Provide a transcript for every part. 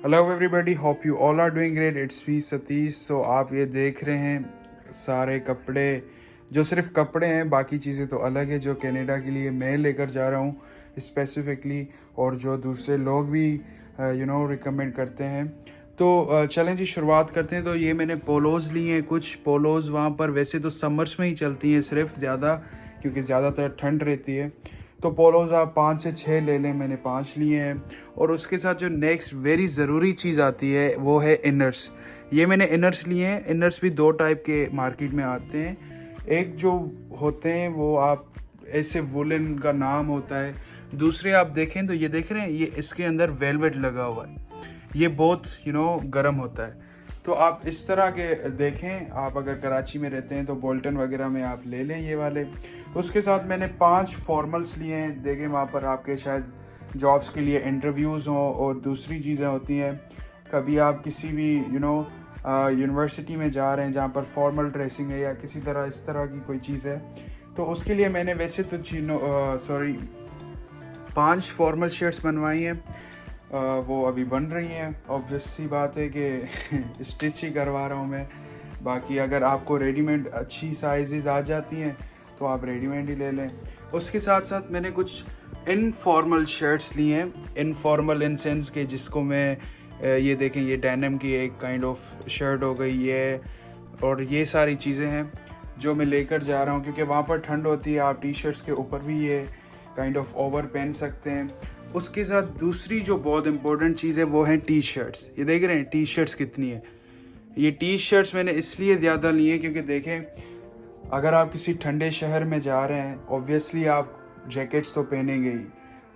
Hello everybody, hope you all are doing great. It's me Satish. So आप ये देख रहे हैं सारे कपड़े, जो सिर्फ कपड़े हैं, बाकी चीज़ें तो अलग है, जो कनाडा के लिए मैं लेकर जा रहा हूँ स्पेसिफिकली, और जो दूसरे लोग भी रिकमेंड करते हैं। तो चलें जी, शुरुआत करते हैं। तो ये मैंने पोलोज़ लिए हैं, कुछ पोलोज़ वहाँ पर वैसे तो समर्स में ही चलती हैं सिर्फ ज़्यादा, क्योंकि ज़्यादातर ठंड रहती है। तो पोलोज़ आप 5 से 6 ले लें, मैंने 5 लिए हैं। और उसके साथ जो नेक्स्ट वेरी ज़रूरी चीज़ आती है वो है इनर्स। ये मैंने इनर्स लिए हैं। इनर्स भी दो टाइप के मार्केट में आते हैं। एक जो होते हैं वो आप ऐसे वुलन का नाम होता है, दूसरे आप देखें तो ये देख रहे हैं, ये इसके अंदर वेलवेट लगा हुआ है। ये बहुत गर्म होता है। तो आप इस तरह के देखें, आप अगर कराची में रहते हैं तो बोल्टन वगैरह में आप ले लें ये वाले। उसके साथ मैंने 5 फॉर्मल्स लिए हैं। देखें वहाँ पर आपके शायद जॉब्स के लिए इंटरव्यूज़ हों और दूसरी चीज़ें होती हैं। कभी आप किसी भी यूनिवर्सिटी में जा रहे हैं जहाँ पर फॉर्मल ड्रेसिंग है या किसी तरह इस तरह की कोई चीज़ है, तो उसके लिए मैंने वैसे तो 5 फॉर्मल शर्ट्स बनवाई हैं। वो अभी बन रही हैं। ऑब्वियस सी बात है कि स्टिच ही करवा रहा हूँ मैं। बाकी अगर आपको रेडीमेड अच्छी साइजेस आ जाती हैं तो आप रेडीमेड ही ले लें। उसके साथ साथ मैंने कुछ इनफॉर्मल शर्ट्स लिए हैं। इनफॉर्मल इन सेंस के जिसको मैं ये देखें, ये डेनिम की एक काइंड ऑफ शर्ट हो गई ये, और ये सारी चीज़ें हैं जो मैं लेकर जा रहा हूँ, क्योंकि वहाँ पर ठंड होती है। आप टी शर्ट्स के ऊपर भी ये काइंड ऑफ ओवर पहन सकते हैं। उसके साथ दूसरी जो बहुत इंपॉर्टेंट चीज़ है वो है टी शर्ट्स। ये देख रहे हैं टी शर्ट्स कितनी है। ये टी शर्ट्स मैंने इसलिए ज़्यादा ली है क्योंकि देखें, अगर आप किसी ठंडे शहर में जा रहे हैं, ऑब्वियसली आप जैकेट्स तो पहनेंगे ही,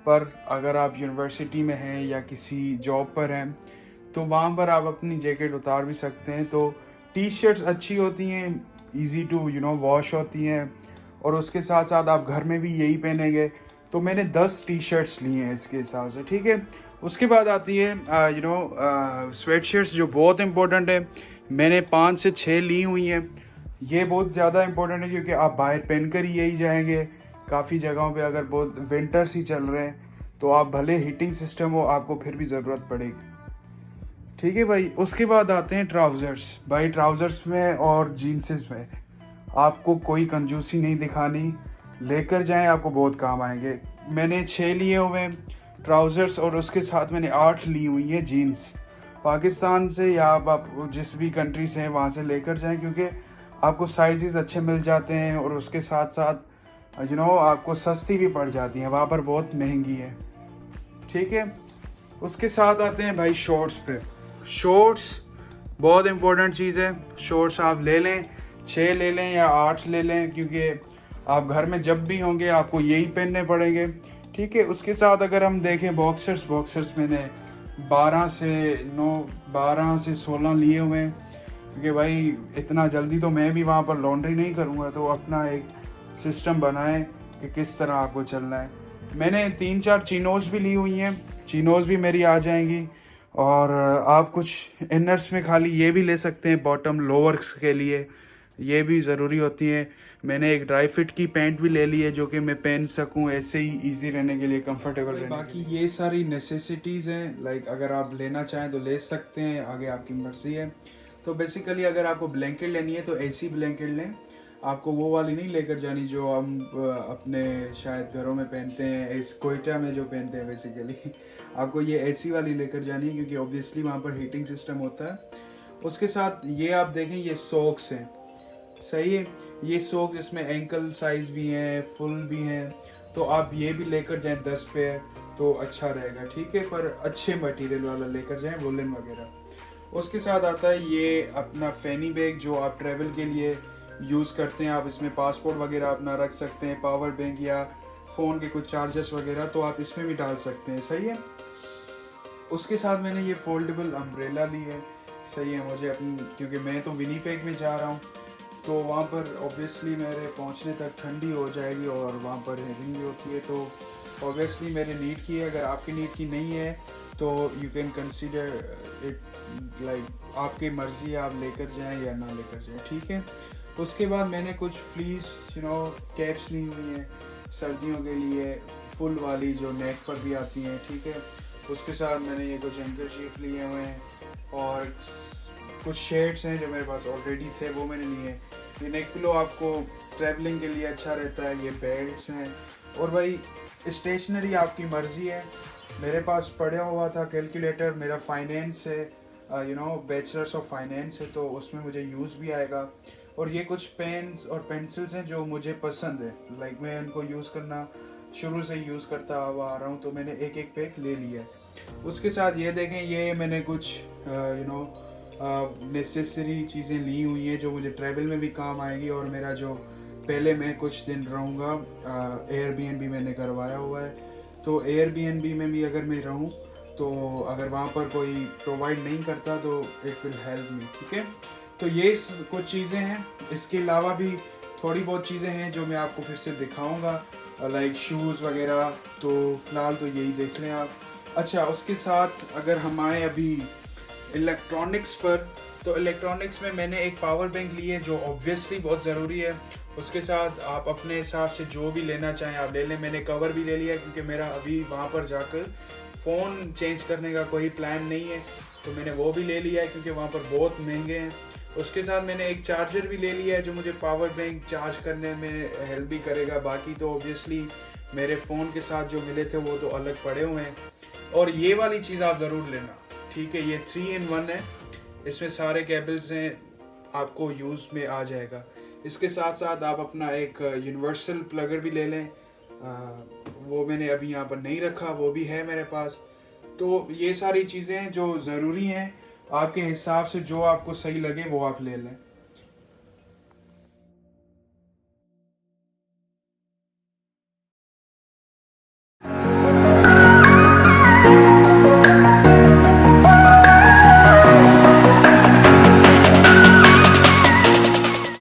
पर अगर आप यूनिवर्सिटी में हैं या किसी जॉब पर हैं तो वहाँ पर आप अपनी जैकेट उतार भी सकते हैं। तो टी शर्ट्स अच्छी होती हैं, ईजी टू वॉश होती हैं, और उसके साथ साथ आप घर में भी यही पहनेंगे। तो मैंने 10 टी शर्ट्स लिए हैं इसके हिसाब से, ठीक है। उसके बाद आती है स्वेट शर्ट्स, जो बहुत इंपॉर्टेंट है। मैंने 5 से 6 ली हुई हैं। ये बहुत ज़्यादा इंपॉर्टेंट है क्योंकि आप बाहर पहनकर ही यही जाएंगे। काफ़ी जगहों पे अगर बहुत विंटर्स ही चल रहे हैं तो आप भले हीटिंग सिस्टम हो, आपको फिर भी ज़रूरत पड़ेगी, ठीक है भाई। उसके बाद आते हैं ट्राउज़र्स। भाई ट्राउज़र्स में और जीन्सेस में आपको कोई कंजूसी नहीं दिखानी, लेकर जाएं, आपको बहुत काम आएंगे। मैंने 6 लिए हुए हैं ट्राउज़र्स, और उसके साथ मैंने 8 ली हुई हैं जीन्स। पाकिस्तान से या आप जिस भी कंट्री से हैं वहाँ से लेकर जाएं, क्योंकि आपको साइजेस अच्छे मिल जाते हैं, और उसके साथ साथ आपको सस्ती भी पड़ जाती हैं, वहाँ पर बहुत महंगी है, ठीक है। उसके साथ आते हैं भाई शॉर्ट्स पे। शॉर्ट्स बहुत इंपॉर्टेंट चीज़ है। शॉर्ट्स आप ले लें, 6 ले लें या 8 ले लें, क्योंकि आप घर में जब भी होंगे आपको यही पहनने पड़ेंगे, ठीक है। उसके साथ अगर हम देखें बॉक्सर्स मैंने 12 से 16 लिए हुए हैं, क्योंकि भाई इतना जल्दी तो मैं भी वहाँ पर लॉन्ड्री नहीं करूँगा। तो अपना एक सिस्टम बनाएं कि किस तरह आपको चलना है। मैंने 3-4 चिनोज भी ली हुई हैं, चिनोज भी मेरी आ जाएंगी। और आप कुछ इनर्स में खाली ये भी ले सकते हैं बॉटम लोअर्स के लिए, ये भी ज़रूरी होती है। मैंने एक ड्राई फिट की पैंट भी ले ली है जो कि मैं पहन सकूं ऐसे ही इजी रहने के लिए, कंफर्टेबल रहने। बाकी ये सारी नेसेसिटीज़ हैं, लाइक अगर आप लेना चाहें तो ले सकते हैं, आगे आपकी मर्ज़ी है। तो बेसिकली अगर आपको ब्लैंकेट लेनी है तो एसी ब्लैंकेट लें। आपको वो वाली नहीं लेकर जानी जो हम अपने शायद घरों में पहनते हैं, इस कोयटा में जो पहनते हैं बेसिकली। आपको ये एसी वाली लेकर जानी है, क्योंकि ऑब्वियसली वहाँ पर हीटिंग सिस्टम होता है। उसके साथ ये आप देखें, ये सॉक्स हैं, सही है। ये सॉक्स इसमें एंकल साइज़ भी हैं, फुल भी हैं, तो आप ये भी लेकर जाएं 10 पेयर, तो अच्छा रहेगा, ठीक है। पर अच्छे मटेरियल वाला लेकर जाएं, वुलन वगैरह। उसके साथ आता है ये अपना फैनी बैग, जो आप ट्रैवल के लिए यूज़ करते हैं। आप इसमें पासपोर्ट वगैरह अपना रख सकते हैं, पावर बैंक या फ़ोन के कुछ चार्जर्स वगैरह, तो आप इसमें भी डाल सकते हैं, सही है। उसके साथ मैंने ये फोल्डेबल अम्ब्रेला ली है, सही है। मुझे अपनी, क्योंकि मैं तो विनीपेग में जा रहा हूँ, तो वहाँ पर ऑब्वियसली मेरे पहुँचने तक ठंडी हो जाएगी और वहाँ पर हेविंग भी होती है, तो ऑब्वियसली मेरे नीड की है। अगर आपकी नीड की नहीं है तो you can consider it, like आपकी मर्ज़ी है, आप लेकर जाएं या ना लेकर जाएं, ठीक है। उसके बाद मैंने कुछ फ्लीस कैप्स ली हुई हैं सर्दियों के लिए, फुल वाली जो नेक पर भी आती हैं, ठीक है। उसके साथ मैंने ये कुछ हैंकरचीफ लिए हुए हैं और कुछ शेड्स हैं जो मेरे पास ऑलरेडी थे, वो मैंने लिए। ये नेक पिलो आपको ट्रैवलिंग के लिए अच्छा रहता है। ये बेल्ट्स हैं और भाई स्टेशनरी आपकी मर्ज़ी है। मेरे पास पड़ा हुआ था कैलकुलेटर, मेरा फाइनेंस है, बैचलर्स ऑफ फाइनेंस है, तो उसमें मुझे यूज़ भी आएगा। और ये कुछ पेन्स और पेंसिल्स हैं जो मुझे पसंद है, लाइक मैं उनको यूज़ करना शुरू से यूज़ करता हुआ आ रहा हूँ, तो मैंने एक एक पैक ले लिया है। उसके साथ ये देखें, ये मैंने कुछ नेसेसरी चीज़ें ली हुई हैं जो मुझे ट्रैवल में भी काम आएगी। और मेरा जो पहले मैं कुछ दिन रहूँगा, एयरबीएनबी मैंने करवाया हुआ है, तो एयरबीएनबी में भी अगर मैं रहूँ तो अगर वहाँ पर कोई प्रोवाइड नहीं करता तो इट विल हेल्प मी, ठीक है। तो ये कुछ चीज़ें हैं। इसके अलावा भी थोड़ी बहुत चीज़ें हैं जो मैं आपको फिर से दिखाऊंगा, लाइक शूज़ वगैरह। तो फ़िलहाल तो यही देख लें आप। अच्छा, उसके साथ अगर हम आए अभी इलेक्ट्रॉनिक्स पर, तो इलेक्ट्रॉनिक्स में मैंने एक पावर बैंक ली है जो ऑब्वियसली बहुत ज़रूरी है। उसके साथ आप अपने हिसाब से जो भी लेना चाहें आप ले लें। मैंने कवर भी ले लिया क्योंकि मेरा अभी वहाँ पर जाकर फ़ोन चेंज करने का कोई प्लान नहीं है, तो मैंने वो भी ले लिया है क्योंकि वहाँ पर बहुत महंगे हैं। उसके साथ मैंने एक चार्जर भी ले लिया है जो मुझे पावर बैंक चार्ज करने में हेल्प भी करेगा। बाकी तो ऑब्वियसली मेरे फ़ोन के साथ जो मिले थे वो तो अलग पड़े हुए हैं। और ये वाली चीज़ आप ज़रूर लेना, ठीक है। ये 3 in 1 है, इसमें सारे केबल्स हैं, आपको यूज़ में आ जाएगा। इसके साथ साथ आप अपना एक यूनिवर्सल प्लगर भी ले लें, वो मैंने अभी यहाँ पर नहीं रखा, वो भी है मेरे पास। तो ये सारी चीज़ें जो ज़रूरी हैं, आपके हिसाब से जो आपको सही लगे वो आप ले लें।